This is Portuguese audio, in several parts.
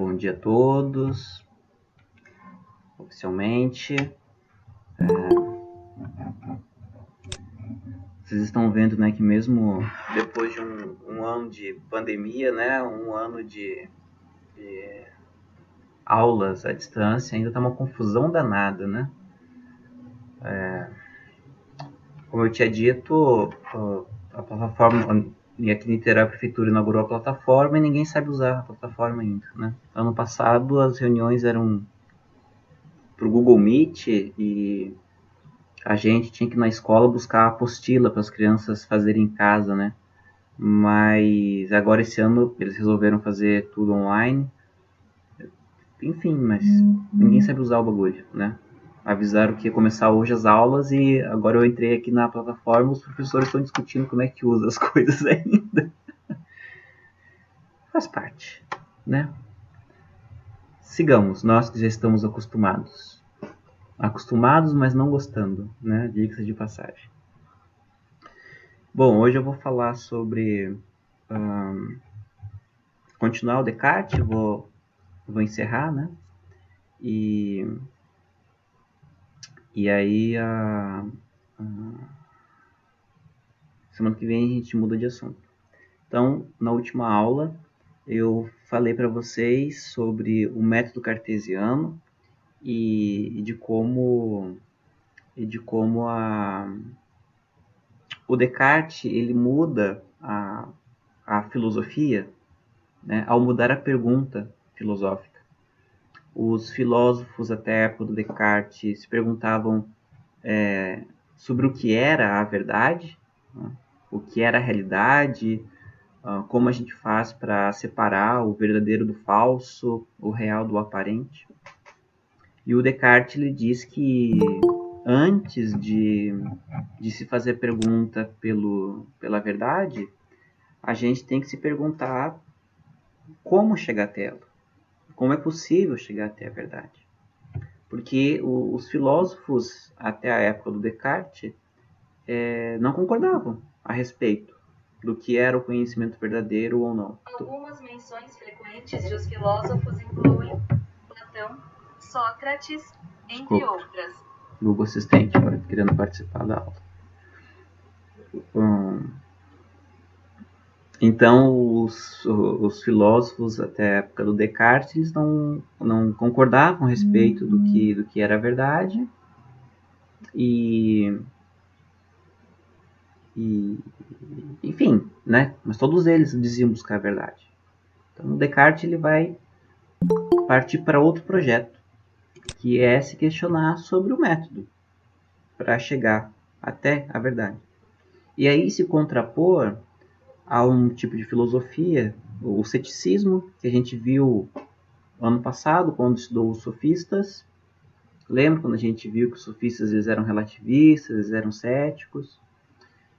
Bom dia a todos, oficialmente. Vocês estão vendo, né, que mesmo depois de um ano de pandemia, né, um ano de aulas à distância, ainda está uma confusão danada, né? Como eu tinha dito, a plataforma, aqui em Niterói a prefeitura inaugurou a plataforma e ninguém sabe usar a plataforma ainda, né? Ano passado as reuniões eram pro Google Meet e a gente tinha que ir na escola buscar a apostila para as crianças fazerem em casa, né? Mas agora esse ano eles resolveram fazer tudo online. Enfim, mas ninguém sabe usar o bagulho, né? Avisaram que ia começar hoje as aulas e agora eu entrei aqui na plataforma, os professores estão discutindo como é que usa as coisas ainda. Faz parte, né? Sigamos, nós que já estamos acostumados. Acostumados, mas não gostando, né? Diga-se de passagem. Bom, hoje eu vou falar sobre continuar o Descartes, vou encerrar, né? E aí semana que vem a gente muda de assunto. Então, na última aula eu falei para vocês sobre o método cartesiano e de como o Descartes ele muda a filosofia, né, ao mudar a pergunta filosófica. Os filósofos até a época do Descartes se perguntavam sobre o que era a verdade, né, o que era a realidade, como a gente faz para separar o verdadeiro do falso, o real do aparente. E o Descartes ele diz que antes de se fazer a pergunta pela verdade, a gente tem que se perguntar como chegar até ela, como é possível chegar até a verdade. Porque os filósofos, até a época do Descartes, não concordavam a respeito do que era o conhecimento verdadeiro ou não. Algumas menções frequentes dos filósofos incluem Platão, Sócrates, entre outras. Google Assistente, querendo participar da aula. Então, os filósofos até a época do Descartes não concordavam a respeito do que era a verdade e enfim, né? Mas todos eles diziam buscar a verdade. Então, o Descartes ele vai partir para outro projeto, que é se questionar sobre o método para chegar até a verdade. E aí se contrapor a um tipo de filosofia, o ceticismo, que a gente viu ano passado, quando estudou os sofistas. Lembra quando a gente viu que os sofistas eles eram relativistas, eles eram céticos?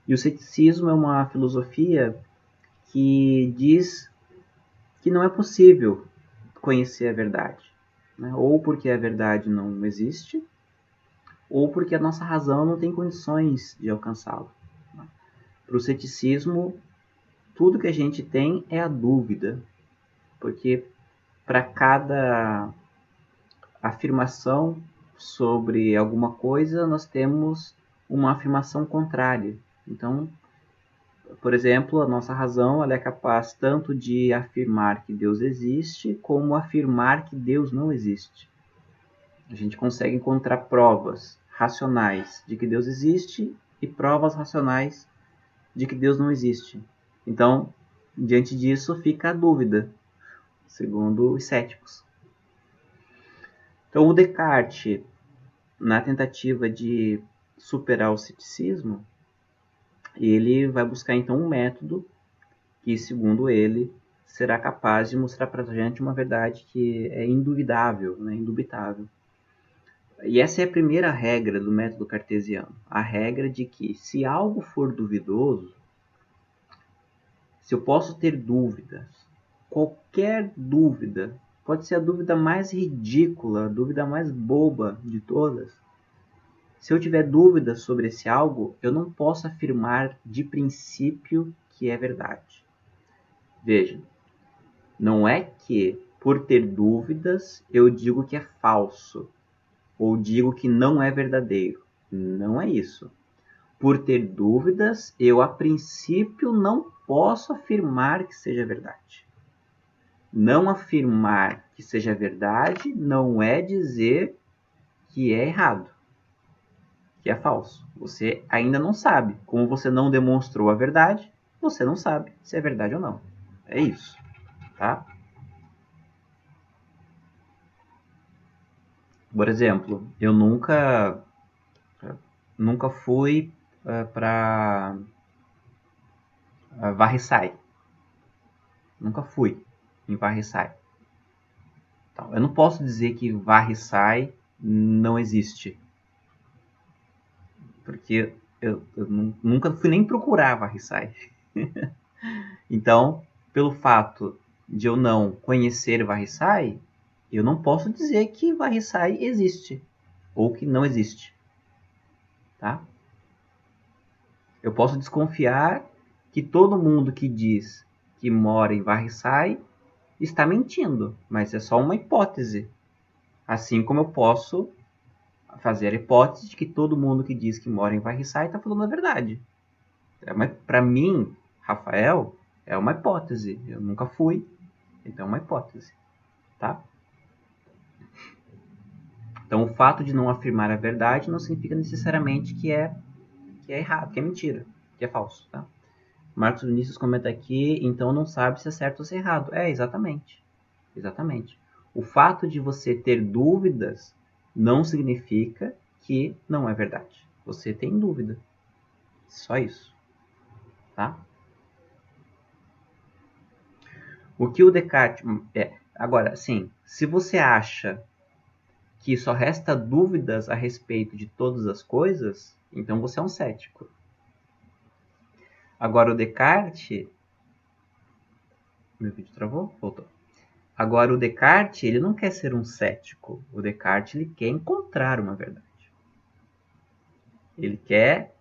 E o ceticismo é uma filosofia que diz que não é possível conhecer a verdade, né? Ou porque a verdade não existe, ou porque a nossa razão não tem condições de alcançá-la. Para o ceticismo, tudo que a gente tem é a dúvida, porque para cada afirmação sobre alguma coisa, nós temos uma afirmação contrária. Então, por exemplo, a nossa razão ela é capaz tanto de afirmar que Deus existe, como afirmar que Deus não existe. A gente consegue encontrar provas racionais de que Deus existe e provas racionais de que Deus não existe. Então, diante disso, fica a dúvida, segundo os céticos. Então, o Descartes, na tentativa de superar o ceticismo, ele vai buscar então um método que, segundo ele, será capaz de mostrar para a gente uma verdade que é indubitável, né? Indubitável. E essa é a primeira regra do método cartesiano, a regra de que se algo for duvidoso, se eu posso ter dúvidas, qualquer dúvida, pode ser a dúvida mais ridícula, a dúvida mais boba de todas. Se eu tiver dúvidas sobre esse algo, eu não posso afirmar de princípio que é verdade. Veja, não é que por ter dúvidas, eu digo que é falso, ou digo que não é verdadeiro. Não é isso. Por ter dúvidas, eu a princípio não posso afirmar que seja verdade. Não afirmar que seja verdade não é dizer que é errado, que é falso. Você ainda não sabe. Como você não demonstrou a verdade, você não sabe se é verdade ou não. É isso, tá? Por exemplo, eu nunca fui para Varre-Sai. Nunca fui em Varre-Sai. Então, eu não posso dizer que Varre-Sai não existe. Porque eu nunca fui nem procurar Varre-Sai. Então, pelo fato de eu não conhecer Varre-Sai, eu não posso dizer que Varre-Sai existe ou que não existe, tá? Eu posso desconfiar que todo mundo que diz que mora em Varre-Sai está mentindo, mas é só uma hipótese. Assim como eu posso fazer a hipótese de que todo mundo que diz que mora em Varre-Sai está falando a verdade. Para mim, Rafael, é uma hipótese. Eu nunca fui, então é uma hipótese, tá? Então, o fato de não afirmar a verdade não significa necessariamente que é errado, que é mentira, que é falso, tá? Marcos Vinícius comenta aqui, então não sabe se é certo ou se é errado. É, exatamente. Exatamente. O fato de você ter dúvidas não significa que não é verdade. Você tem dúvida. Só isso, tá? O que o Descartes... Agora, sim, se você acha que só resta dúvidas a respeito de todas as coisas, então você é um cético. Agora, o Descartes... Meu vídeo travou? Voltou. Agora, o Descartes, ele não quer ser um cético. O Descartes, ele quer encontrar uma verdade. Ele quer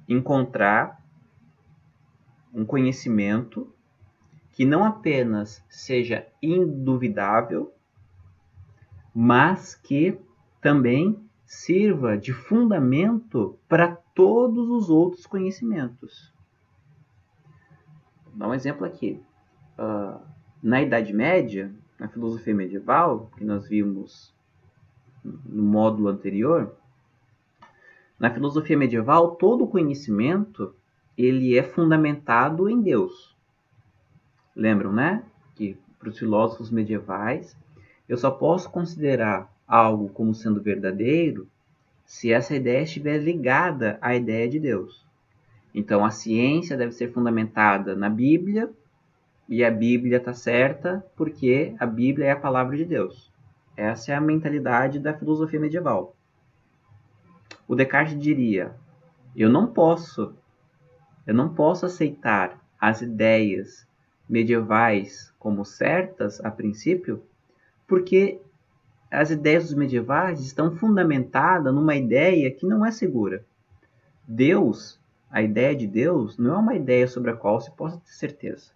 encontrar um conhecimento que não apenas seja induvidável, mas que também sirva de fundamento para todos os outros conhecimentos. Vou dar um exemplo aqui. Na Idade Média, na filosofia medieval, que nós vimos no módulo anterior, na filosofia medieval, todo conhecimento ele é fundamentado em Deus. Lembram, né? Que para os filósofos medievais, eu só posso considerar algo como sendo verdadeiro se essa ideia estiver ligada à ideia de Deus. Então, a ciência deve ser fundamentada na Bíblia, e a Bíblia está certa porque a Bíblia é a palavra de Deus. Essa é a mentalidade da filosofia medieval. O Descartes diria: eu não posso aceitar as ideias medievais como certas a princípio, porque as ideias dos medievais estão fundamentadas numa ideia que não é segura. Deus, a ideia de Deus, não é uma ideia sobre a qual se possa ter certeza.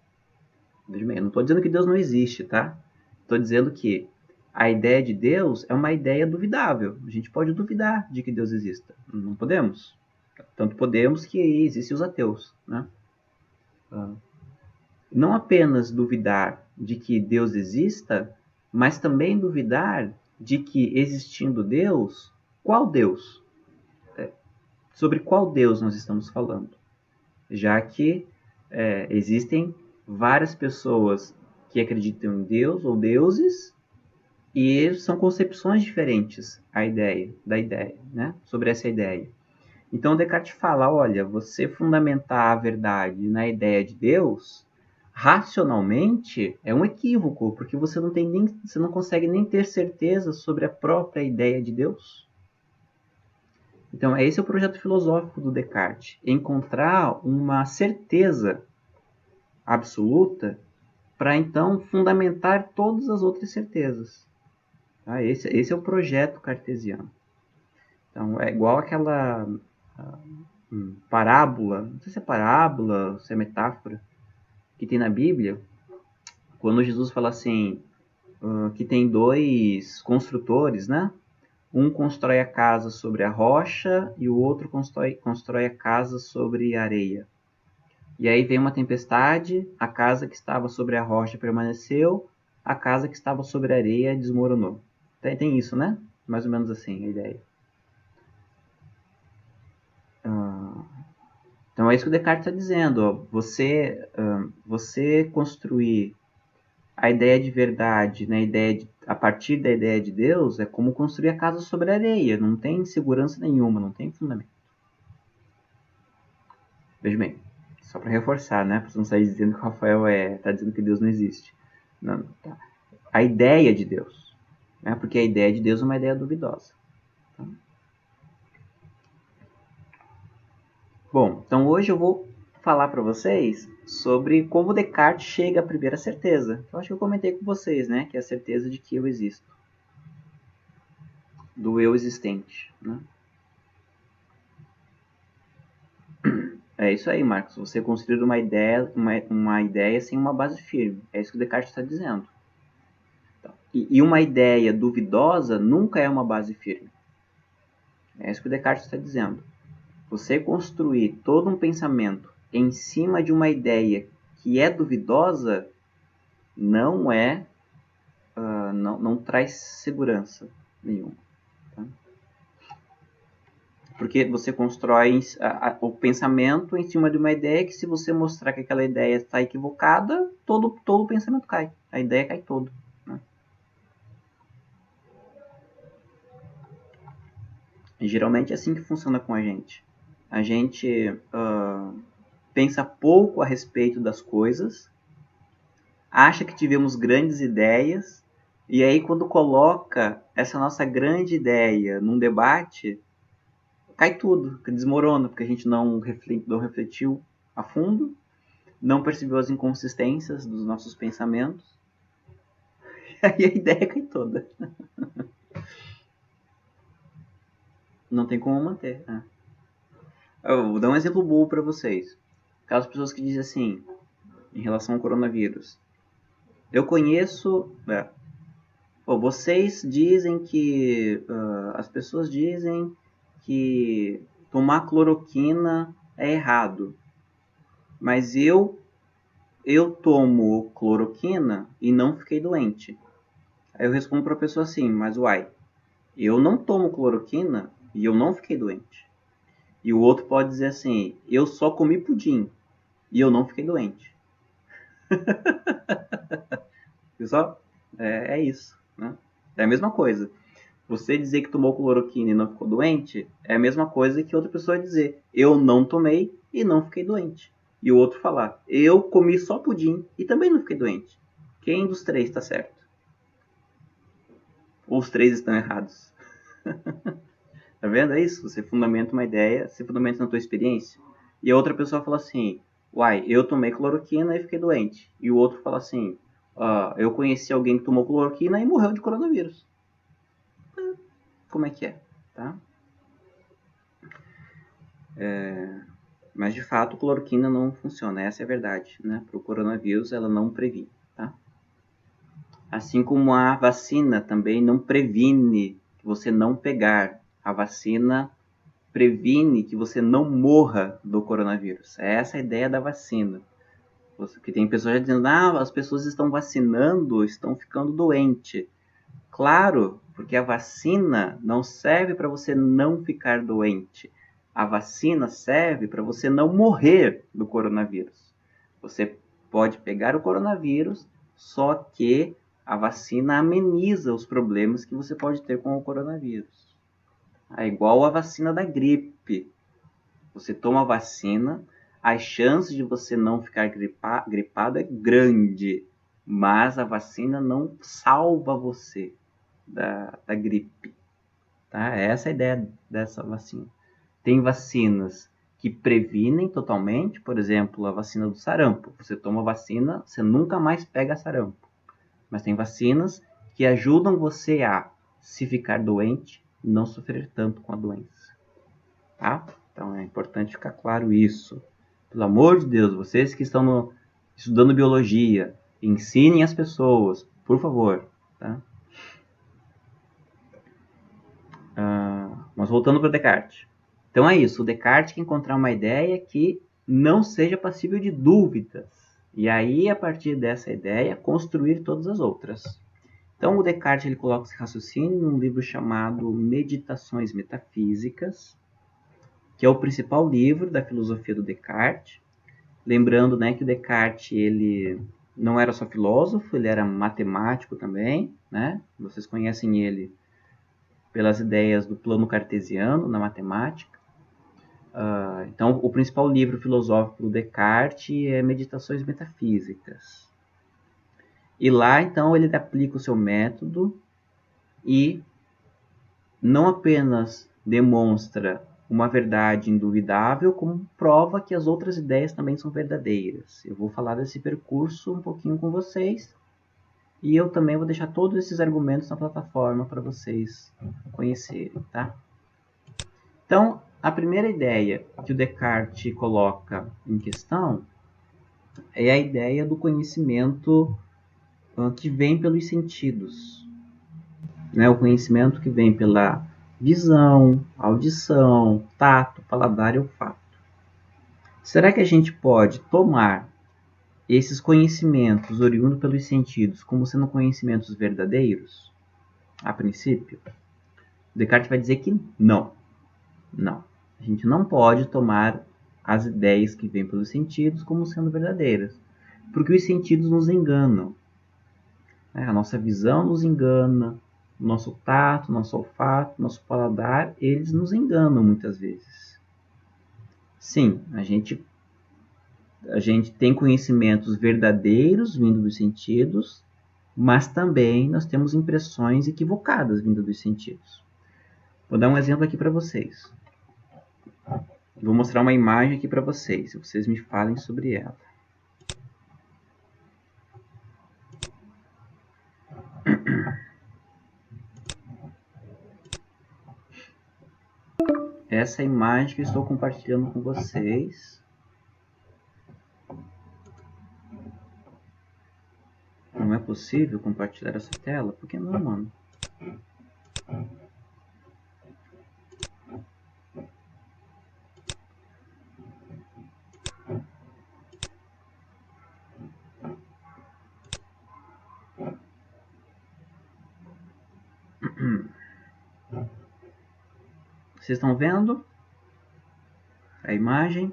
Eu não estou dizendo que Deus não existe, tá? Estou dizendo que a ideia de Deus é uma ideia duvidável. A gente pode duvidar de que Deus exista. Não podemos. Tanto podemos que existem os ateus, né? Não apenas duvidar de que Deus exista, mas também duvidar de que, existindo Deus, qual Deus? Sobre qual Deus nós estamos falando? Já que existem várias pessoas que acreditam em Deus ou deuses, e são concepções diferentes da ideia, né? Sobre essa ideia. Então Descartes fala, olha, você fundamentar a verdade na ideia de Deus, racionalmente, é um equívoco, porque você não consegue nem ter certeza sobre a própria ideia de Deus. Então, esse é o projeto filosófico do Descartes, encontrar uma certeza absoluta para então fundamentar todas as outras certezas. Tá? Esse é o projeto cartesiano. Então, é igual aquela parábola, não sei se é parábola, se é metáfora, que tem na Bíblia, quando Jesus fala assim, que tem dois construtores, né? Um constrói a casa sobre a rocha e o outro constrói a casa sobre a areia. E aí vem uma tempestade, a casa que estava sobre a rocha permaneceu, a casa que estava sobre a areia desmoronou. Tem isso, né? Mais ou menos assim a ideia. Então é isso que o Descartes está dizendo. Ó. Você construir a ideia de verdade, né, a partir da ideia de Deus, é como construir a casa sobre a areia. Não tem segurança nenhuma, não tem fundamento. Veja bem, só para reforçar, né, para você não sair dizendo que o Rafael está dizendo que Deus não existe. Não, tá. A ideia de Deus, né, porque a ideia de Deus é uma ideia duvidosa. Tá? Bom, então hoje eu vou falar para vocês sobre como Descartes chega à primeira certeza. Eu acho que eu comentei com vocês, né, que é a certeza de que eu existo, do eu existente, né? É isso aí, Marcos. Você construir uma ideia sem uma base firme. É isso que o Descartes está dizendo. E uma ideia duvidosa nunca é uma base firme. É isso que o Descartes está dizendo. Você construir todo um pensamento em cima de uma ideia que é duvidosa não é, não traz segurança nenhuma. Tá? Porque você constrói o pensamento em cima de uma ideia que, se você mostrar que aquela ideia está equivocada, todo o pensamento cai. A ideia cai toda. Né? E geralmente é assim que funciona com a gente. A gente pensa pouco a respeito das coisas, acha que tivemos grandes ideias, e aí quando coloca essa nossa grande ideia num debate, cai tudo, desmorona, porque a gente não refletiu a fundo, não percebeu as inconsistências dos nossos pensamentos, e aí a ideia cai toda. Não tem como manter. Né? Eu vou dar um exemplo bobo para vocês. Aquelas pessoas que dizem assim, em relação ao coronavírus. Eu conheço... vocês dizem que... as pessoas dizem que tomar cloroquina é errado. Mas eu tomo cloroquina e não fiquei doente. Aí eu respondo para a pessoa assim, mas uai, eu não tomo cloroquina e eu não fiquei doente. E o outro pode dizer assim, eu só comi pudim e eu não fiquei doente. Pessoal, é isso. Né? É a mesma coisa. Você dizer que tomou cloroquina e não ficou doente é a mesma coisa que outra pessoa dizer, eu não tomei e não fiquei doente. E o outro falar, eu comi só pudim e também não fiquei doente. Quem dos três está certo? Ou os três estão errados? Tá vendo? É isso. Você fundamenta uma ideia, você fundamenta na tua experiência. E a outra pessoa fala assim, uai, eu tomei cloroquina e fiquei doente. E o outro fala assim, eu conheci alguém que tomou cloroquina e morreu de coronavírus. Como é que é? Tá? Mas de fato, cloroquina não funciona, essa é a verdade. Né? Para o coronavírus, ela não previne. Tá? Assim como a vacina também não previne que você não pegar. A vacina previne que você não morra do coronavírus. É essa a ideia da vacina. Que tem pessoas já dizendo, as pessoas estão vacinando, estão ficando doentes. Claro, porque a vacina não serve para você não ficar doente. A vacina serve para você não morrer do coronavírus. Você pode pegar o coronavírus, só que a vacina ameniza os problemas que você pode ter com o coronavírus. É igual a vacina da gripe. Você toma a vacina, as chances de você não ficar gripado é grande, mas a vacina não salva você da gripe. Tá? Essa é a ideia dessa vacina. Tem vacinas que previnem totalmente, por exemplo, a vacina do sarampo. Você toma a vacina, você nunca mais pega sarampo. Mas tem vacinas que ajudam você a, se ficar doente, não sofrer tanto com a doença. Tá? Então é importante ficar claro isso. Pelo amor de Deus, vocês que estão estudando biologia, Ensinem as pessoas, por favor. Tá? Mas voltando para Descartes. Então é isso, o Descartes quer encontrar uma ideia que não seja passível de dúvidas. E aí, a partir dessa ideia, construir todas as outras. Então o Descartes ele coloca esse raciocínio num livro chamado Meditações Metafísicas, que é o principal livro da filosofia do Descartes. Lembrando, né, que o Descartes ele não era só filósofo, ele era matemático também, né? Vocês conhecem ele pelas ideias do plano cartesiano na matemática. Então, o principal livro filosófico do Descartes é Meditações Metafísicas. E lá, então, ele aplica o seu método e não apenas demonstra uma verdade indubitável, como prova que as outras ideias também são verdadeiras. Eu vou falar desse percurso um pouquinho com vocês, e eu também vou deixar todos esses argumentos na plataforma para vocês conhecerem, tá? Então, a primeira ideia que o Descartes coloca em questão é a ideia do conhecimento que vem pelos sentidos, né? O conhecimento que vem pela visão, audição, tato, paladar e olfato. Será que a gente pode tomar esses conhecimentos oriundos pelos sentidos como sendo conhecimentos verdadeiros? A princípio, Descartes vai dizer que não. Não. A gente não pode tomar as ideias que vêm pelos sentidos como sendo verdadeiras, porque os sentidos nos enganam. A nossa visão nos engana, nosso tato, nosso olfato, nosso paladar, eles nos enganam muitas vezes. Sim, a gente tem conhecimentos verdadeiros vindo dos sentidos, mas também nós temos impressões equivocadas vindo dos sentidos. Vou dar um exemplo aqui para vocês. Vou mostrar uma imagem aqui para vocês, e vocês me falem sobre ela. Essa é a imagem que eu estou compartilhando com vocês. Não é possível compartilhar essa tela? Por que não, mano? Vocês estão vendo a imagem?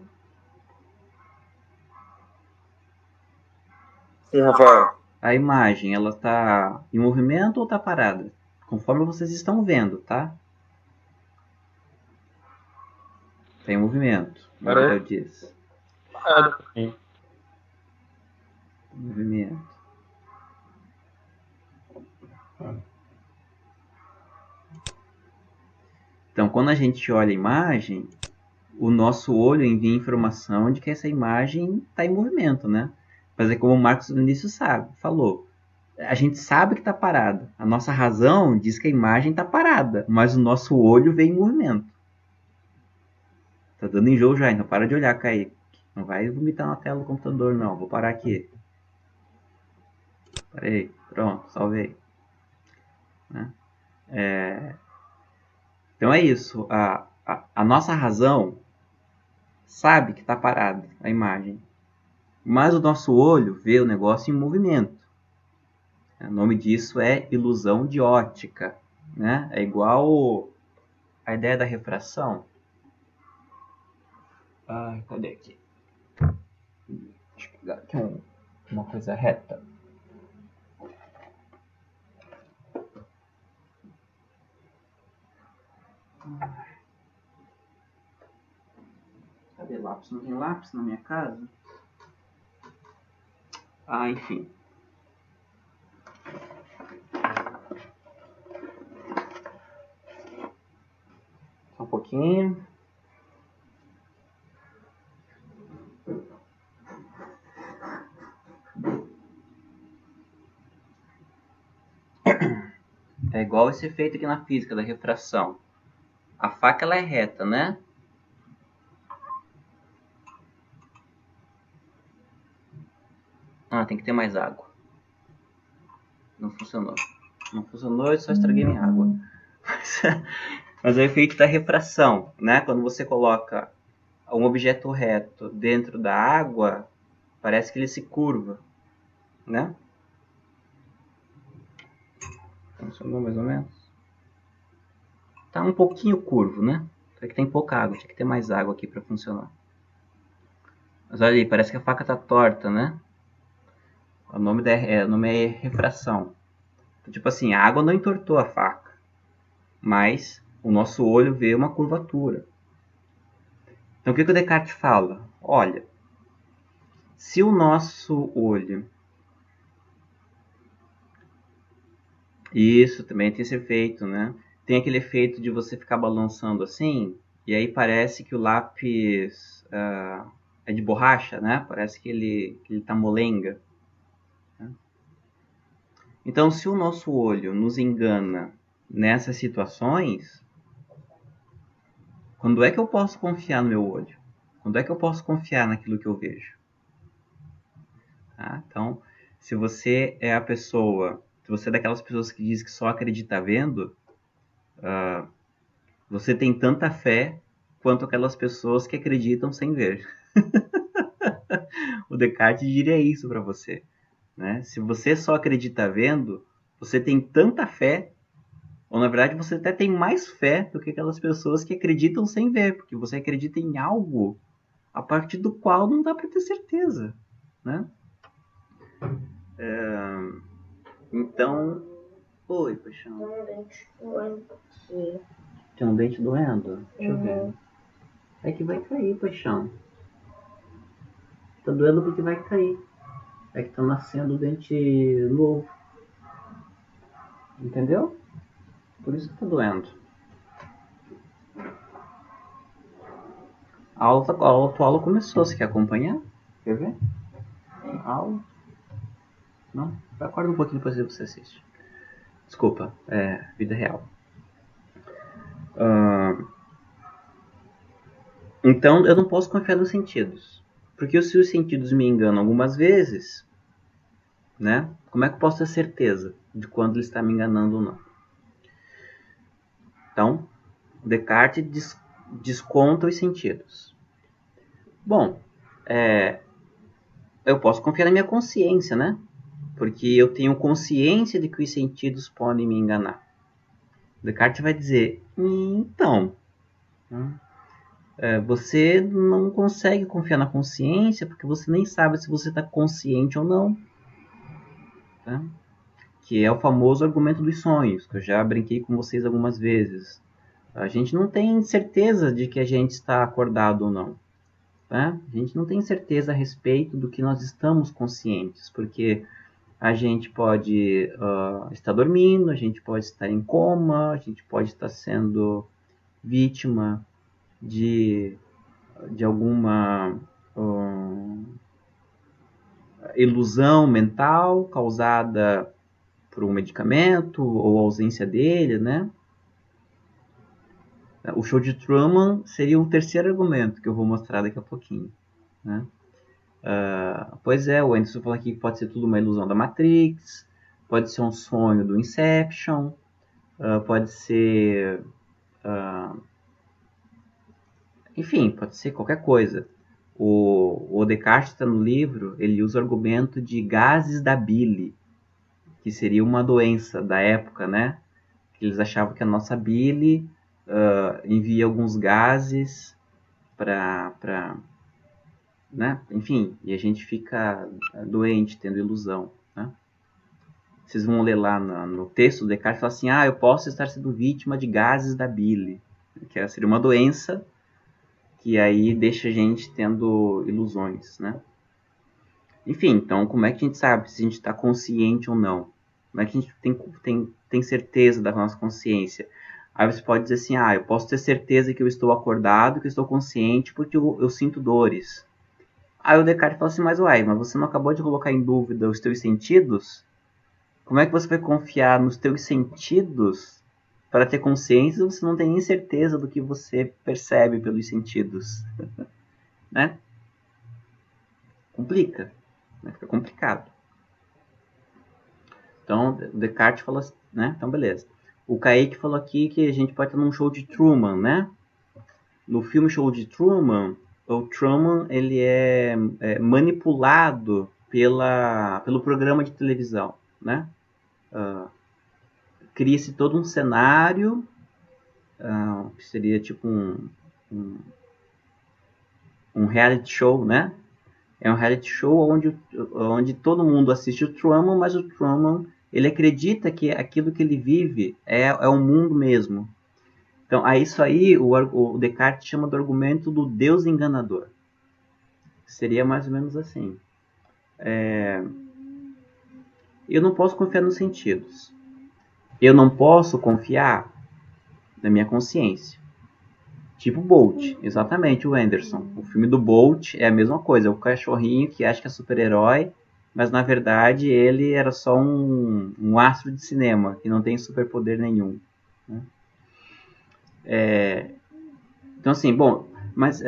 Sim, Rafael. A imagem, ela está em movimento ou está parada? Conforme vocês estão vendo, tá? Está em movimento. O Gabriel diz. Sim. Movimento. Então, quando a gente olha a imagem, o nosso olho envia informação de que essa imagem está em movimento, né? Mas é como o Marcos no início falou. A gente sabe que está parada. A nossa razão diz que a imagem está parada, mas o nosso olho vem em movimento. Tá dando enjoo já, então para de olhar, Kaique. Não vai vomitar na tela do computador, não. Vou parar aqui. Parei. Pronto, salvei. Né? Então é isso. A nossa razão sabe que está parada a imagem, mas o nosso olho vê o negócio em movimento. O nome disso é ilusão de ótica, né? É igual a ideia da refração. Cadê aqui? Deixa eu pegar aqui uma coisa reta. Cadê lápis? Não tem lápis na minha casa? Enfim. Só um pouquinho. É igual esse efeito aqui na física da refração. A faca ela é reta, né? Tem que ter mais água. Não funcionou. Não funcionou, eu só estraguei minha água. Mas é o efeito da refração, né? Quando você coloca um objeto reto dentro da água, parece que ele se curva, né? Funcionou mais ou menos? Tá um pouquinho curvo, né? É que tem pouca água, tinha que ter mais água aqui para funcionar. Mas olha aí, parece que a faca tá torta, né? O nome é refração. Então, tipo assim, a água não entortou a faca, mas o nosso olho vê uma curvatura. Então o que o Descartes fala? Olha, se o nosso olho... Isso também tem esse efeito, né? Tem aquele efeito de você ficar balançando assim, e aí parece que o lápis é de borracha, né? Parece que ele tá molenga. Né? Então, se o nosso olho nos engana nessas situações, quando é que eu posso confiar no meu olho? Quando é que eu posso confiar naquilo que eu vejo? Tá? Então, se você é a pessoa, se você é daquelas pessoas que diz que só acredita vendo, você tem tanta fé quanto aquelas pessoas que acreditam sem ver. O Descartes diria isso para você. Né? Se você só acredita vendo, você tem tanta fé, ou na verdade você até tem mais fé do que aquelas pessoas que acreditam sem ver, porque você acredita em algo a partir do qual não dá para ter certeza. Né? Então... Oi, paixão. Tem um dente doendo aqui. Tem um dente doendo? Deixa eu ver. É que vai cair, paixão. Tá doendo porque vai cair. É que tá nascendo dente novo. Entendeu? Por isso que tá doendo. A tua aula começou. Você quer acompanhar? Quer ver? Aula? Não? Acorda um pouquinho depois você assiste. Desculpa, é vida real. Então eu não posso confiar nos sentidos. Porque se os sentidos me enganam algumas vezes, né? Como é que eu posso ter certeza de quando ele está me enganando ou não? Então, Descartes desconta os sentidos. Bom, eu posso confiar na minha consciência, né? Porque eu tenho consciência de que os sentidos podem me enganar. Descartes vai dizer, então, você não consegue confiar na consciência porque você nem sabe se você está consciente ou não. Tá? Que é o famoso argumento dos sonhos, que eu já brinquei com vocês algumas vezes. A gente não tem certeza de que a gente está acordado ou não. Tá? A gente não tem certeza a respeito do que nós estamos conscientes, porque a gente pode estar dormindo, a gente pode estar em coma, a gente pode estar sendo vítima de alguma ilusão mental causada por um medicamento ou ausência dele, né? O show de Truman seria o terceiro argumento que eu vou mostrar daqui a pouquinho, né? Pois é, o Anderson falou aqui que pode ser tudo uma ilusão da Matrix, pode ser um sonho do Inception, pode ser... enfim, pode ser qualquer coisa. O Descartes está no livro, ele usa o argumento de gases da bile, que seria uma doença da época, né? Eles achavam que a nossa bile envia alguns gases para né? Enfim, e a gente fica doente, tendo ilusão, né? Vocês vão ler lá no texto do Descartes, fala assim, eu posso estar sendo vítima de gases da bile, que seria uma doença que aí deixa a gente tendo ilusões, né? Enfim, então como é que a gente sabe se a gente está consciente ou não? Como é que a gente tem certeza da nossa consciência? Aí você pode dizer assim, eu posso ter certeza que eu estou acordado, que eu estou consciente porque eu sinto dores. Aí o Descartes fala assim, mas você não acabou de colocar em dúvida os teus sentidos? Como é que você vai confiar nos teus sentidos para ter consciência se você não tem nem certeza do que você percebe pelos sentidos? Né? Complica. Fica complicado. Então, Descartes falou assim, né? Então, beleza. O Kaique falou aqui que a gente pode estar num show de Truman, né? No filme Show de Truman, o Truman ele é manipulado pelo programa de televisão, né? Cria-se todo um cenário que seria tipo um reality show, né? É um reality show onde todo mundo assiste o Truman, mas o Truman ele acredita que aquilo que ele vive é o mundo mesmo. Então, a isso aí o Descartes chama do argumento do Deus enganador. Seria mais ou menos assim. Eu não posso confiar nos sentidos. Eu não posso confiar na minha consciência. Tipo Bolt, exatamente, o Anderson. O filme do Bolt é a mesma coisa. É o cachorrinho que acha que é super-herói, mas na verdade ele era só um astro de cinema, que não tem superpoder nenhum. Né? Então assim, bom, mas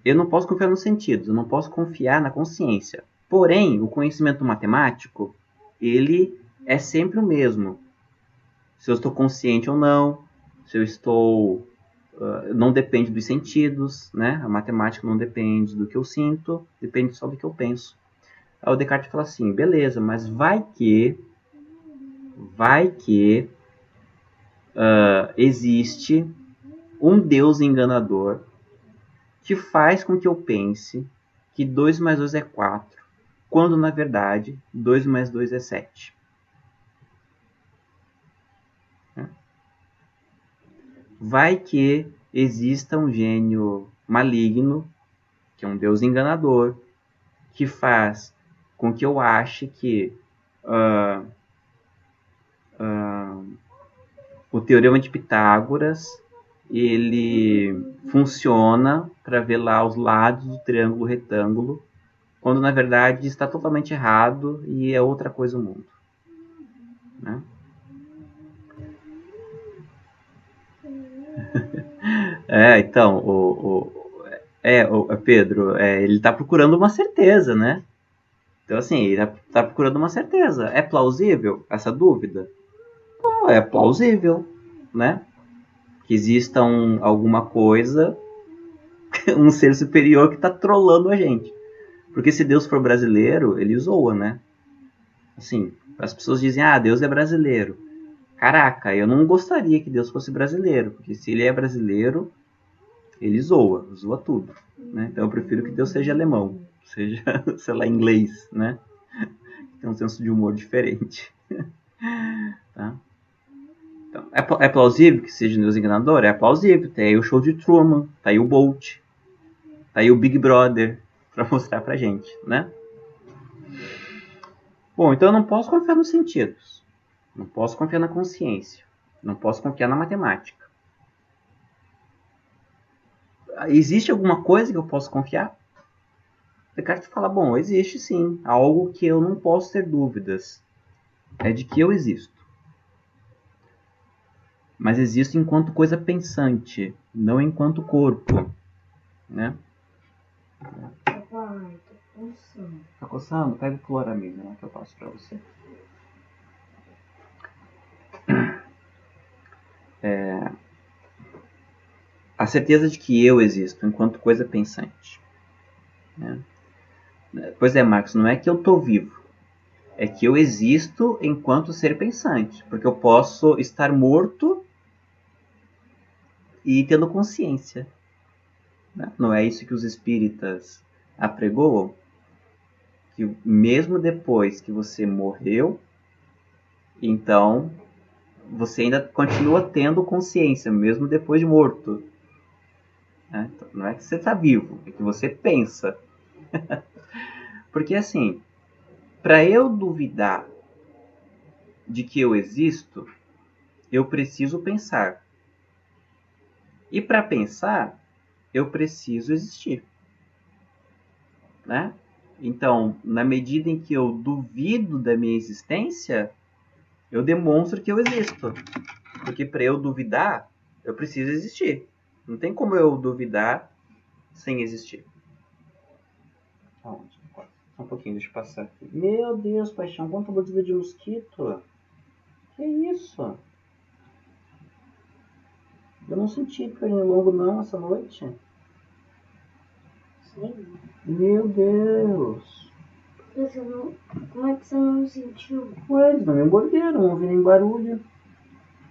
eu não posso confiar nos sentidos, eu não posso confiar na consciência. Porém, o conhecimento matemático, ele é sempre o mesmo. Se eu estou consciente ou não, se eu estou... não depende dos sentidos, né? A matemática não depende do que eu sinto, depende só do que eu penso. Aí o Descartes fala assim, beleza, mas vai que existe um Deus enganador que faz com que eu pense que 2 mais 2 é 4, quando na verdade 2 mais 2 é 7. Vai que exista um gênio maligno, que é um Deus enganador, que faz com que eu ache que o teorema de Pitágoras ele funciona para ver lá os lados do triângulo retângulo, quando na verdade está totalmente errado e é outra coisa o mundo. Né? Então, Pedro, ele está procurando uma certeza, né? Então, assim, ele está procurando uma certeza. É plausível essa dúvida? Pô, é plausível, né? Que exista alguma coisa, um ser superior que está trollando a gente. Porque se Deus for brasileiro, ele zoa, né? Assim, as pessoas dizem, Deus é brasileiro. Caraca, eu não gostaria que Deus fosse brasileiro, porque se ele é brasileiro, ele zoa tudo. Né? Então eu prefiro que Deus seja alemão, seja, sei lá, inglês, né? Tem um senso de humor diferente. Tá? Então, é plausível que seja Deus enganador? É plausível. Tem aí o show de Truman, tá aí o Bolt, tá aí o Big Brother para mostrar pra gente, né? Bom, então eu não posso confiar nos sentidos, não posso confiar na consciência, não posso confiar na matemática. Existe alguma coisa que eu posso confiar? Descartes fala, bom, existe sim, algo que eu não posso ter dúvidas, é de que eu existo. Mas existo enquanto coisa pensante, não enquanto corpo, né? Papai, tô coçando. Tá coçando? Pega o cloramina, né, que eu passo pra você. A certeza de que eu existo enquanto coisa pensante. Né? Pois é, Marcos, não é que eu tô vivo. É que eu existo enquanto ser pensante. Porque eu posso estar morto e tendo consciência. Né? Não é isso que os espíritas apregoam? Que mesmo depois que você morreu, então você ainda continua tendo consciência, mesmo depois de morto. Né? Então, não é que você está vivo, é que você pensa. Porque assim, para eu duvidar de que eu existo, eu preciso pensar. E para pensar, eu preciso existir. Né? Então, na medida em que eu duvido da minha existência, eu demonstro que eu existo. Porque para eu duvidar, eu preciso existir. Não tem como eu duvidar sem existir. Aonde? Só um pouquinho, deixa eu passar aqui. Meu Deus, paixão, quanta mordida de mosquito. Que isso? Eu não senti pernilongo não essa noite. Sim. Meu Deus. Você não... Como é que você não sentiu? Ué, eles não me morderam, não ouvi nem barulho.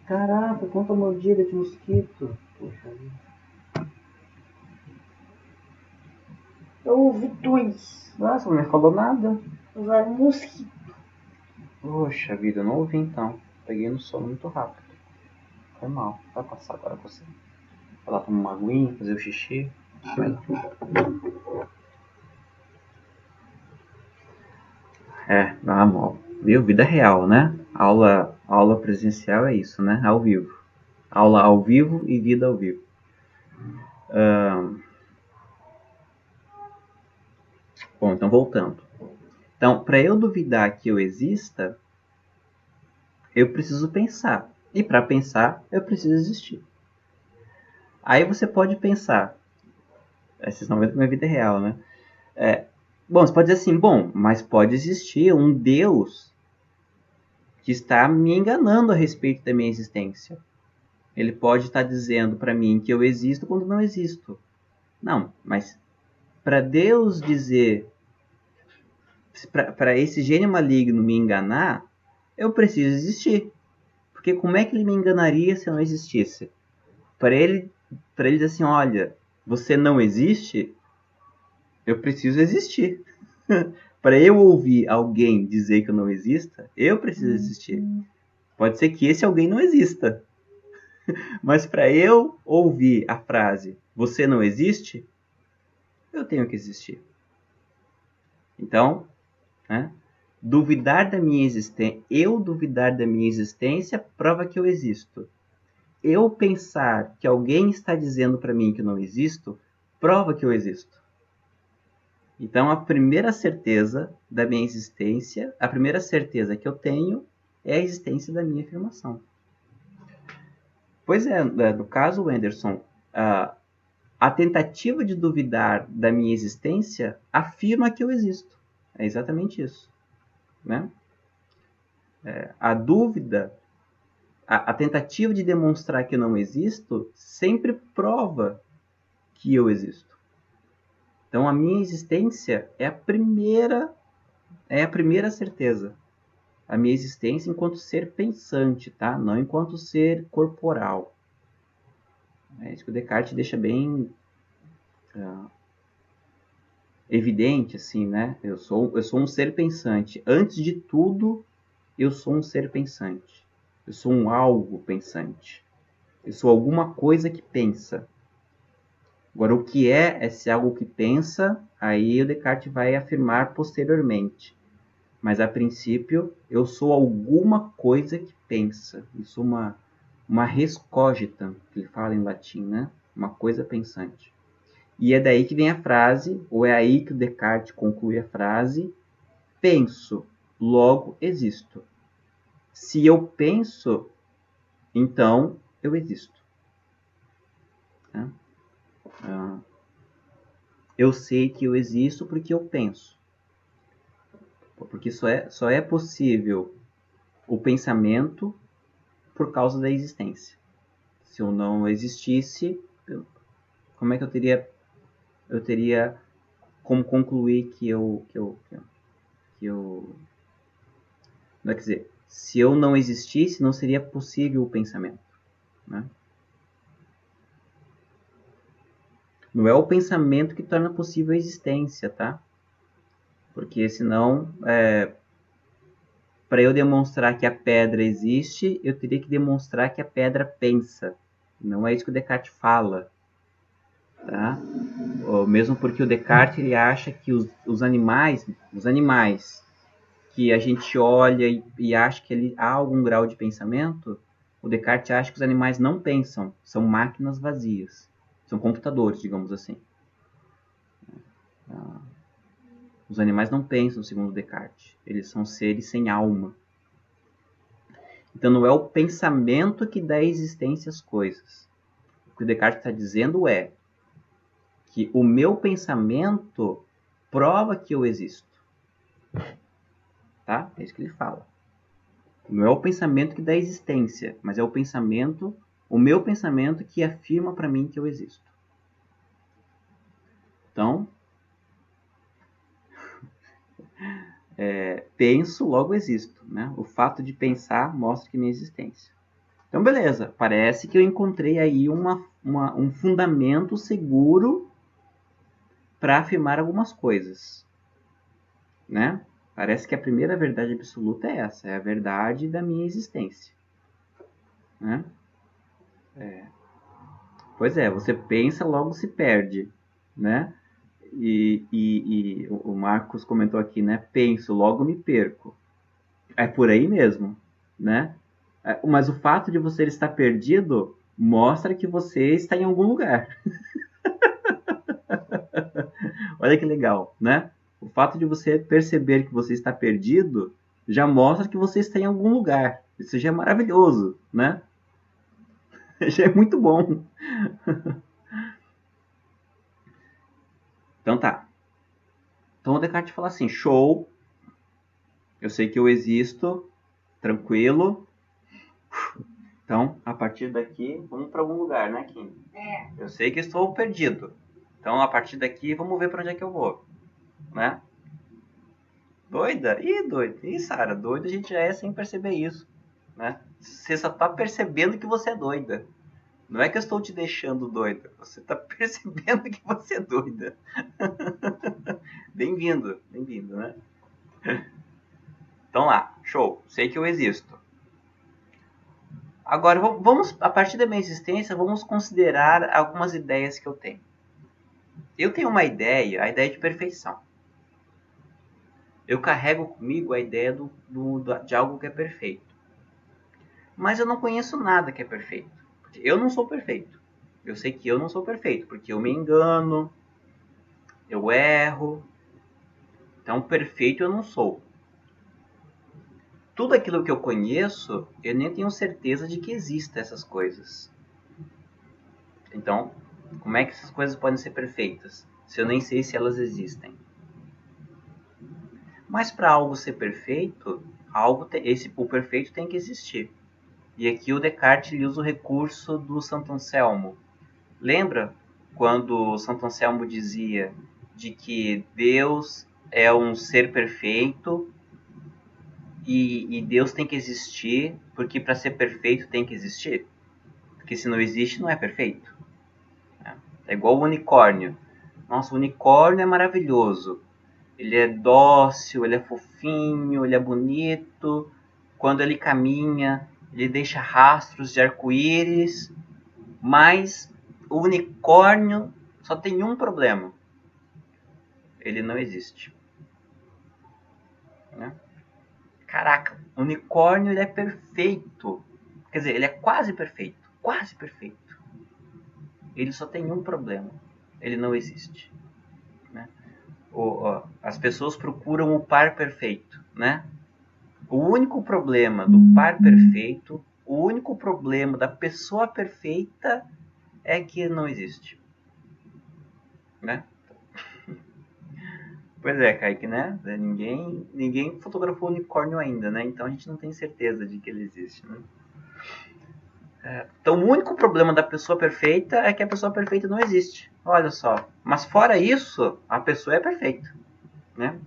Caraca, quanta mordida de mosquito. Poxa vida. Eu ouvi dois. Nossa, não me falou nada. Vai mosquito. Poxa vida, eu não ouvi então. Peguei no sono muito rápido. Foi mal. Vai passar agora com você. Vai lá tomar uma aguinha, fazer o xixi. Vai lá. Viu? Vida real, né? Aula presencial é isso, né? Ao vivo. Aula ao vivo e vida ao vivo. Bom, então voltando. Então, para eu duvidar que eu exista, eu preciso pensar. E para pensar, eu preciso existir. Aí você pode pensar. Vocês estão vendo que minha vida é real, né? Bom, você pode dizer assim, mas pode existir um Deus que está me enganando a respeito da minha existência. Ele pode estar dizendo para mim que eu existo quando não existo. Não, mas para Deus dizer, para esse gênio maligno me enganar, eu preciso existir. Porque como é que ele me enganaria se eu não existisse? Para ele dizer assim, olha, você não existe, eu preciso existir. Para eu ouvir alguém dizer que eu não exista, eu preciso existir. Pode ser que esse alguém não exista. Mas para eu ouvir a frase, você não existe, eu tenho que existir. Então, né, duvidar da minha existência prova que eu existo. Eu pensar que alguém está dizendo para mim que eu não existo, prova que eu existo. Então, a primeira certeza da minha existência, a primeira certeza que eu tenho é a existência da minha afirmação. Pois é, no caso, Anderson, a tentativa de duvidar da minha existência afirma que eu existo. É exatamente isso. Né? A dúvida, a tentativa de demonstrar que eu não existo, sempre prova que eu existo. Então, a minha existência é a primeira certeza. A minha existência enquanto ser pensante, tá? Não enquanto ser corporal. É isso que o Descartes deixa bem evidente, assim, né? Eu sou um ser pensante. Antes de tudo, eu sou um ser pensante. Eu sou um algo pensante. Eu sou alguma coisa que pensa. Agora, o que é esse algo que pensa? Aí o Descartes vai afirmar posteriormente. Mas, a princípio, eu sou alguma coisa que pensa. Eu sou uma res cogitam, que ele fala em latim, né? Uma coisa pensante. E é daí que vem a frase, ou é aí que o Descartes conclui a frase, penso, logo existo. Se eu penso, então eu existo. Eu sei que eu existo porque eu penso. Porque só é possível o pensamento por causa da existência. Se eu não existisse, como é que eu teria como concluir que eu não quer dizer, se eu não existisse, não seria possível o pensamento, né? Não é o pensamento que torna possível a existência, tá? Porque senão, para eu demonstrar que a pedra existe, eu teria que demonstrar que a pedra pensa. Não é isso que o Descartes fala, tá? Ou mesmo porque o Descartes ele acha que os animais que a gente olha e acha que há algum grau de pensamento, o Descartes acha que os animais não pensam, são máquinas vazias, são computadores, digamos assim. Os animais não pensam, segundo Descartes, eles são seres sem alma. Então não é o pensamento que dá existência às coisas. O que o Descartes está dizendo é que o meu pensamento prova que eu existo. Tá? É isso que ele fala. Não é o pensamento que dá existência, mas é o meu pensamento que afirma para mim que eu existo. Então, penso, logo existo. Né? O fato de pensar mostra que minha existência. Então, beleza. Parece que eu encontrei aí um fundamento seguro para afirmar algumas coisas. Né? Parece que a primeira verdade absoluta é essa. É a verdade da minha existência. Né? Pois é, você pensa, logo se perde. Né? E o Marcos comentou aqui, né? Penso, logo me perco. É por aí mesmo, né? Mas o fato de você estar perdido mostra que você está em algum lugar. Olha que legal, né? O fato de você perceber que você está perdido já mostra que você está em algum lugar. Isso já é maravilhoso, né? Já é muito bom. Então tá. Então o Descartes fala assim, show, eu sei que eu existo, tranquilo. Então, a partir daqui, vamos para algum lugar, né, Kim? Eu sei que estou perdido. Então, a partir daqui, vamos ver para onde é que eu vou, né? Doida? Ih, doida. Ih, Sara, doida a gente já é sem perceber isso, né? Você só tá percebendo que você é doida. Não é que eu estou te deixando doida. Você tá percebendo que você é doida. Bem-vindo, né? Então lá, show. Sei que eu existo. Agora, vamos, a partir da minha existência, vamos considerar algumas ideias que eu tenho. Eu tenho uma ideia, a ideia de perfeição. Eu carrego comigo a ideia de algo que é perfeito. Mas eu não conheço nada que é perfeito. Eu não sou perfeito. Eu sei que eu não sou perfeito, porque eu me engano, eu erro. Então, perfeito eu não sou. Tudo aquilo que eu conheço, eu nem tenho certeza de que existem essas coisas. Então, como é que essas coisas podem ser perfeitas, se eu nem sei se elas existem? Mas para algo ser perfeito, o perfeito tem que existir. E aqui o Descartes usa o recurso do Santo Anselmo. Lembra quando Santo Anselmo dizia de que Deus é um ser perfeito e Deus tem que existir, porque para ser perfeito tem que existir? Porque se não existe, não é perfeito. É igual o unicórnio. Nossa, o unicórnio é maravilhoso. Ele é dócil, ele é fofinho, ele é bonito. Quando ele caminha, ele deixa rastros de arco-íris. Mas o unicórnio só tem um problema. Ele não existe. Né? Caraca, o unicórnio ele é perfeito. Quer dizer, ele é quase perfeito. Quase perfeito. Ele só tem um problema. Ele não existe. Né? As pessoas procuram o par perfeito. Né? O único problema do par perfeito, o único problema da pessoa perfeita é que não existe. Né? Pois é, Kaique, né? Ninguém fotografou o unicórnio ainda, né? Então a gente não tem certeza de que ele existe, né? Então o único problema da pessoa perfeita é que a pessoa perfeita não existe. Olha só. Mas fora isso, a pessoa é perfeita, né?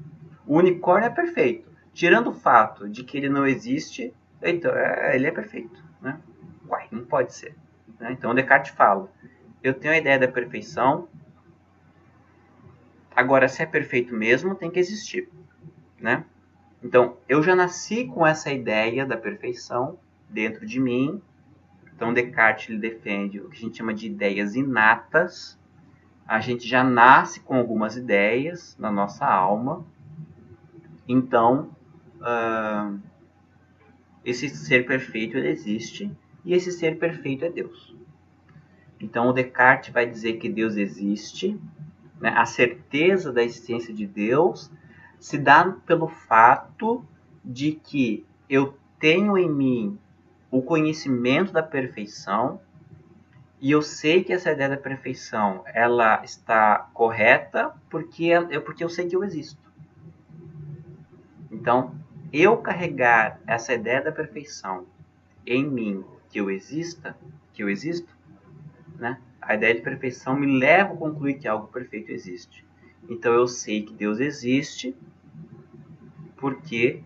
O unicórnio é perfeito. Tirando o fato de que ele não existe, então ele é perfeito, né? Uai, não pode ser. Né? Então Descartes fala, eu tenho a ideia da perfeição, agora se é perfeito mesmo, tem que existir, né? Então, eu já nasci com essa ideia da perfeição dentro de mim. Então, Descartes ele defende o que a gente chama de ideias inatas. A gente já nasce com algumas ideias na nossa alma. Então, esse ser perfeito ele existe e esse ser perfeito é Deus. Então, o Descartes vai dizer que Deus existe, né? A certeza da existência de Deus se dá pelo fato de que eu tenho em mim o conhecimento da perfeição e eu sei que essa ideia da perfeição ela está correta porque eu sei que eu existo. Então, eu carregar essa ideia da perfeição em mim, que eu existo, né? A ideia de perfeição me leva a concluir que algo perfeito existe. Então, eu sei que Deus existe porque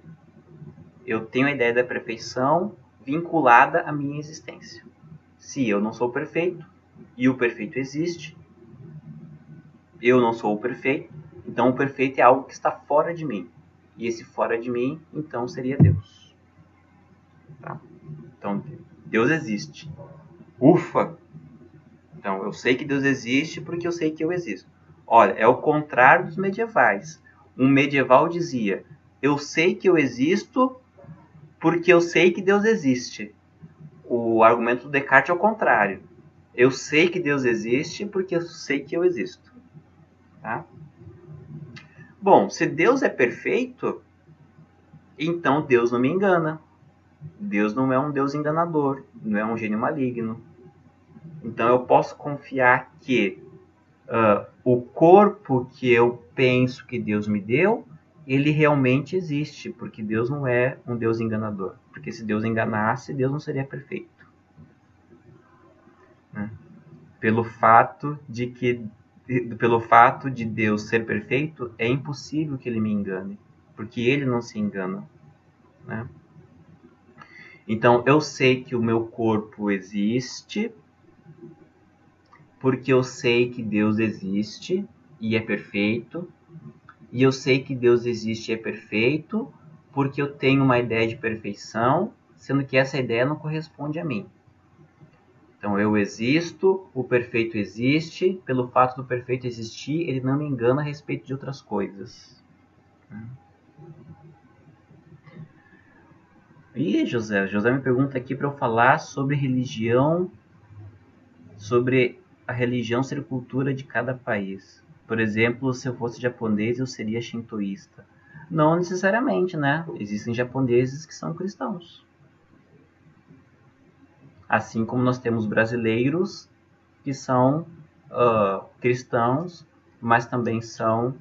eu tenho a ideia da perfeição vinculada à minha existência. Se eu não sou perfeito e o perfeito existe, eu não sou o perfeito, então o perfeito é algo que está fora de mim. E esse fora de mim, então, seria Deus. Tá? Então, Deus existe. Ufa! Então, eu sei que Deus existe porque eu sei que eu existo. Olha, é o contrário dos medievais. Um medieval dizia, eu sei que eu existo porque eu sei que Deus existe. O argumento do Descartes é o contrário. Eu sei que Deus existe porque eu sei que eu existo. Tá? Bom, se Deus é perfeito, então Deus não me engana. Deus não é um Deus enganador, não é um gênio maligno. Então eu posso confiar que o corpo que eu penso que Deus me deu, ele realmente existe, porque Deus não é um Deus enganador. Porque se Deus enganasse, Deus não seria perfeito. Né? Pelo fato de Deus ser perfeito, é impossível que ele me engane, porque ele não se engana. Né? Então, eu sei que o meu corpo existe, porque eu sei que Deus existe e é perfeito, e eu sei que Deus existe e é perfeito, porque eu tenho uma ideia de perfeição, sendo que essa ideia não corresponde a mim. Então, eu existo, o perfeito existe, pelo fato do perfeito existir, ele não me engana a respeito de outras coisas. E José me pergunta aqui para eu falar sobre religião, sobre a religião ser cultura de cada país. Por exemplo, se eu fosse japonês, eu seria shintoísta. Não necessariamente, né? Existem japoneses que são cristãos. Assim como nós temos brasileiros que são cristãos, mas também são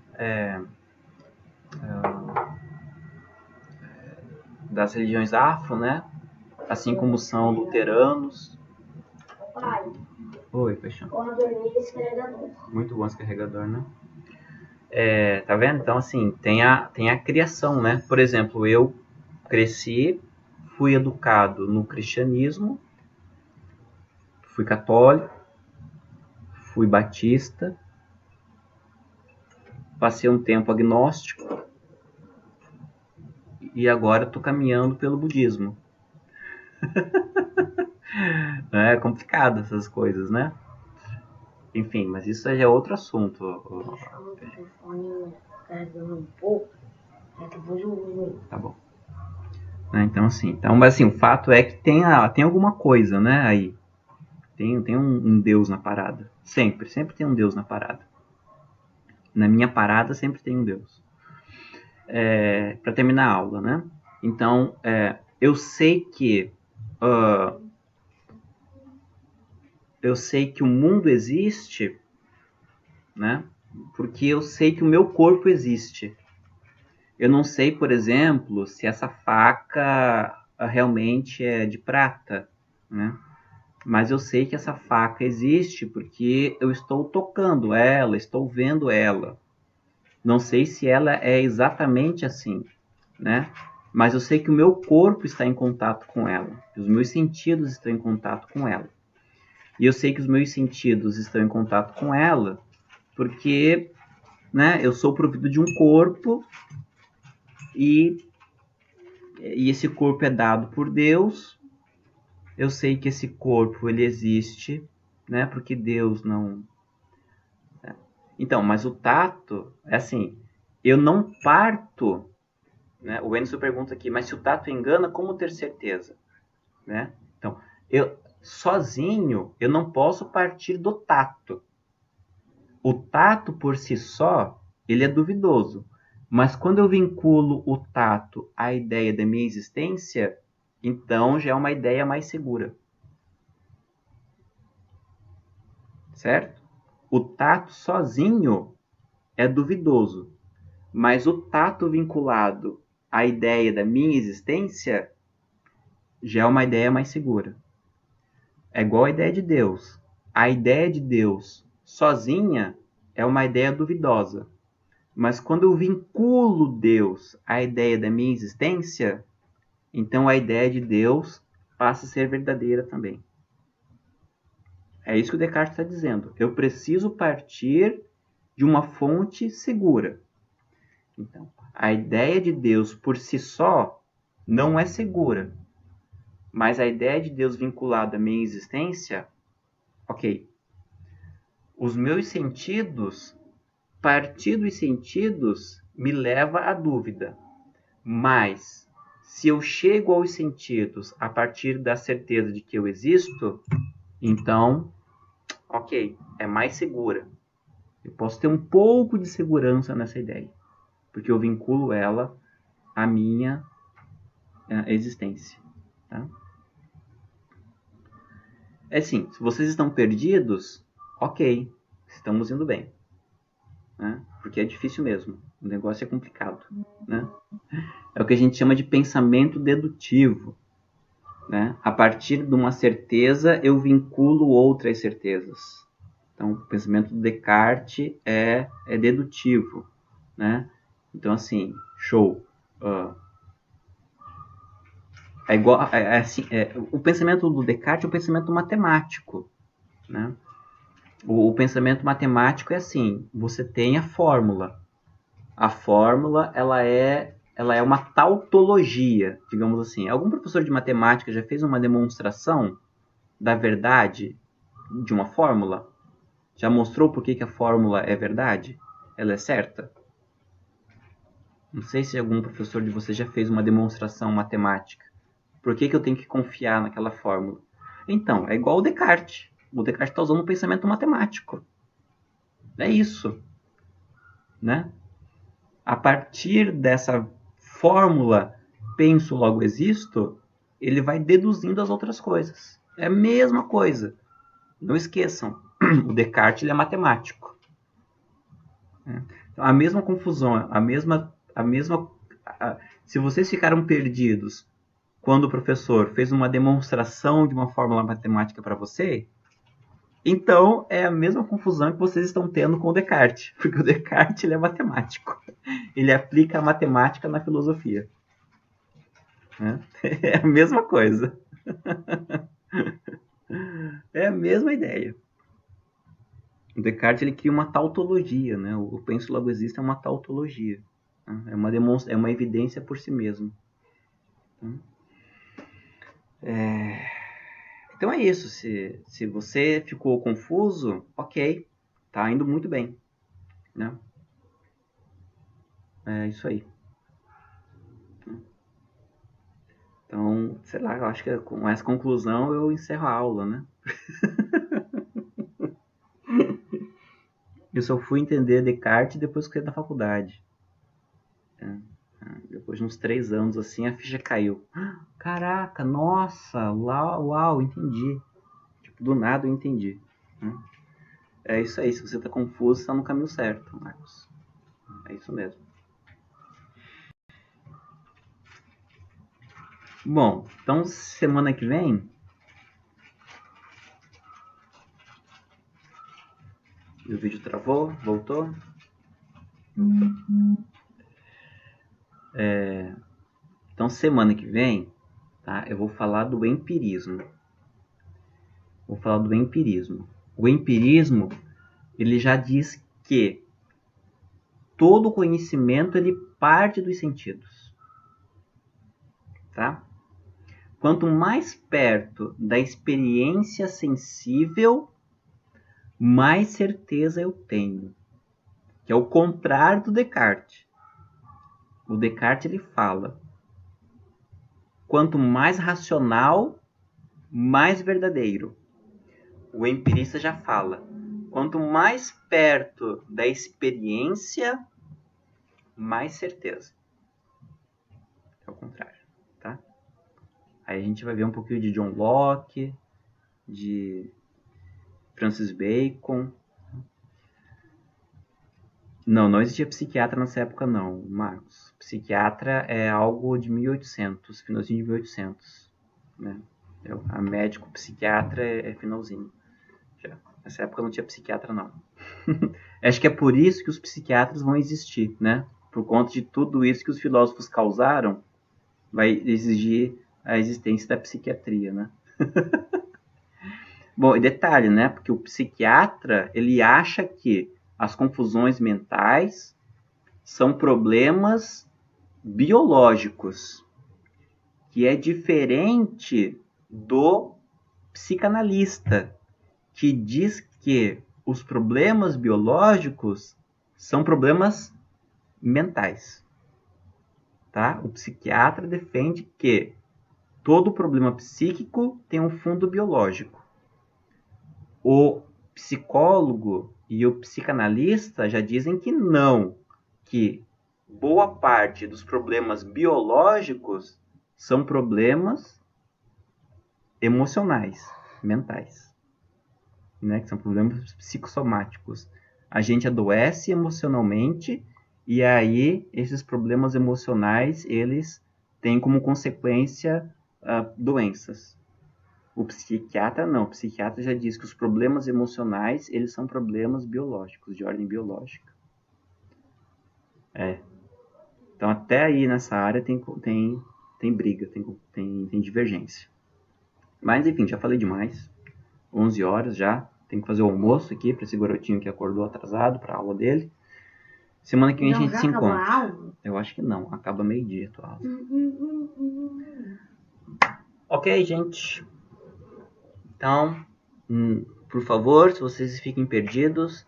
das religiões afro, né? Assim como são luteranos. Pai, Oi, paixão. eu adorei esse carregador. Muito bom esse carregador, né? Tá vendo? Então, assim, tem a criação, né? Por exemplo, eu cresci, fui educado no cristianismo, fui católico, fui batista, passei um tempo agnóstico e agora estou caminhando pelo budismo. É complicado essas coisas, né? Enfim, mas isso já é outro assunto. Deixa o telefone carregando um pouco, depois eu uso. Tá bom. Então, mas assim, o fato é que tem alguma coisa, né, aí. Tem um Deus na parada. Sempre tem um Deus na parada. Na minha parada sempre tem um Deus. Para terminar a aula, né? Então, eu sei que o mundo existe, né? Porque eu sei que o meu corpo existe. Eu não sei, por exemplo, se essa faca realmente é de prata, né? Mas eu sei que essa faca existe porque eu estou tocando ela, estou vendo ela. Não sei se ela é exatamente assim, né? Mas eu sei que o meu corpo está em contato com ela, que os meus sentidos estão em contato com ela. E eu sei que os meus sentidos estão em contato com ela porque, né, eu sou provido de um corpo e esse corpo é dado por Deus. Eu sei que esse corpo ele existe, né? Porque Deus não. Então, mas o tato é assim. Eu não parto, né? O Enzo pergunta aqui, mas se o tato engana, como ter certeza, né? Então, eu sozinho eu não posso partir do tato. O tato por si só ele é duvidoso, mas quando eu vinculo o tato à ideia da minha existência, então já é uma ideia mais segura. Certo? O tato sozinho é duvidoso, mas o tato vinculado a ideia da minha existência, já é uma ideia mais segura. É igual a ideia de Deus. A ideia de Deus sozinha é uma ideia duvidosa. Mas quando eu vinculo Deus à ideia da minha existência, então a ideia de Deus passa a ser verdadeira também. É isso que o Descartes está dizendo. Eu preciso partir de uma fonte segura. Então, a ideia de Deus por si só não é segura. Mas a ideia de Deus vinculada à minha existência, ok. Os meus sentidos, partir dos sentidos, me leva à dúvida. Mas, se eu chego aos sentidos a partir da certeza de que eu existo, então, ok, é mais segura. Eu posso ter um pouco de segurança nessa ideia, porque eu vinculo ela à minha existência. Tá? É assim, se vocês estão perdidos, ok, estamos indo bem. Né? Porque é difícil mesmo, o negócio é complicado. Né? É o que a gente chama de pensamento dedutivo. Né? A partir de uma certeza, eu vinculo outras certezas. Então, o pensamento do Descartes é dedutivo. Né? Então, assim, show. O pensamento do Descartes é um pensamento matemático. Né? O pensamento matemático é assim, você tem a fórmula. A fórmula, ela é uma tautologia, digamos assim. Algum professor de matemática já fez uma demonstração da verdade de uma fórmula? Já mostrou por que a fórmula é verdade? Ela é certa? Não sei se algum professor de vocês já fez uma demonstração matemática. Por que eu tenho que confiar naquela fórmula? Então, é igual o Descartes. O Descartes está usando um pensamento matemático. É isso. Né? A partir dessa fórmula, penso, logo existo, ele vai deduzindo as outras coisas. É a mesma coisa. Não esqueçam, o Descartes ele é matemático. Então, a mesma confusão, se vocês ficaram perdidos quando o professor fez uma demonstração de uma fórmula matemática para você, então é a mesma confusão que vocês estão tendo com o Descartes, porque o Descartes ele é matemático. Ele aplica a matemática na filosofia. É a mesma coisa. É a mesma ideia. O Descartes ele cria uma tautologia, né? O penso logo existe é uma tautologia, né? É uma evidência por si mesmo. Então é isso. Se você ficou confuso, ok, tá indo muito bem, né? É isso aí. Então, sei lá, eu acho que com essa conclusão eu encerro a aula, né? Eu só fui entender Descartes depois que eu saí da faculdade. Depois de uns 3 anos assim, a ficha caiu. Caraca, nossa, uau, entendi. Tipo, do nada eu entendi. É isso aí, se você tá confuso, você tá no caminho certo, Marcos. É isso mesmo. Bom, então semana que vem... O vídeo travou? Voltou? Então semana que vem, tá, eu vou falar do empirismo. O empirismo, ele já diz que todo conhecimento ele parte dos sentidos. Tá? Quanto mais perto da experiência sensível, mais certeza eu tenho. Que é o contrário do Descartes. O Descartes ele fala: quanto mais racional, mais verdadeiro. O empirista já fala: quanto mais perto da experiência, mais certeza. É o contrário, tá? Aí a gente vai ver um pouquinho de John Locke, de Francis Bacon. Não existia psiquiatra nessa época não, Marcos. Psiquiatra é algo de 1800, finalzinho de 1800, né? A médico psiquiatra é finalzinho. Já. Nessa época não tinha psiquiatra, não. Acho que é por isso que os psiquiatras vão existir, né? Por conta de tudo isso que os filósofos causaram, vai exigir a existência da psiquiatria, né? Bom, e detalhe, né? Porque o psiquiatra, ele acha que as confusões mentais são problemas biológicos, que é diferente do psicanalista, que diz que os problemas biológicos são problemas mentais. Tá? O psiquiatra defende que todo problema psíquico tem um fundo biológico. O psicólogo e o psicanalista já dizem que não, que boa parte dos problemas biológicos são problemas emocionais, mentais, né? Que são problemas psicossomáticos. A gente adoece emocionalmente e aí esses problemas emocionais, eles têm como consequência doenças. O psiquiatra não. O psiquiatra já diz que os problemas emocionais, eles são problemas biológicos, de ordem biológica. Então até aí nessa área tem briga, tem divergência. Mas enfim, já falei demais. 11 horas já. Tem que fazer o almoço aqui para esse garotinho que acordou atrasado para a aula dele. Semana que vem a gente se encontra. Eu acho que não. Acaba meio-dia a tua aula. Ok, gente. Então, por favor, se vocês fiquem perdidos,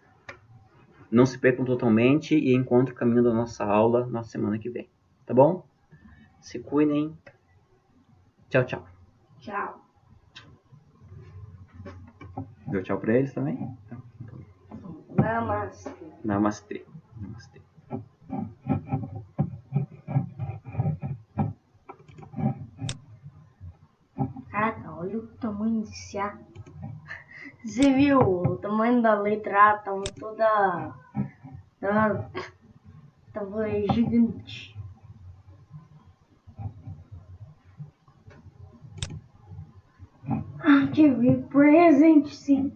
não se percam totalmente e encontrem o caminho da nossa aula na semana que vem. Tá bom? Se cuidem. Tchau, tchau. Tchau. Deu tchau pra eles também? Namastê. Namastê. Namastê. Caraca, olha o tamanho desse A. Você viu o tamanho da letra A? Tava toda... Tava gigante. I can represent, sim.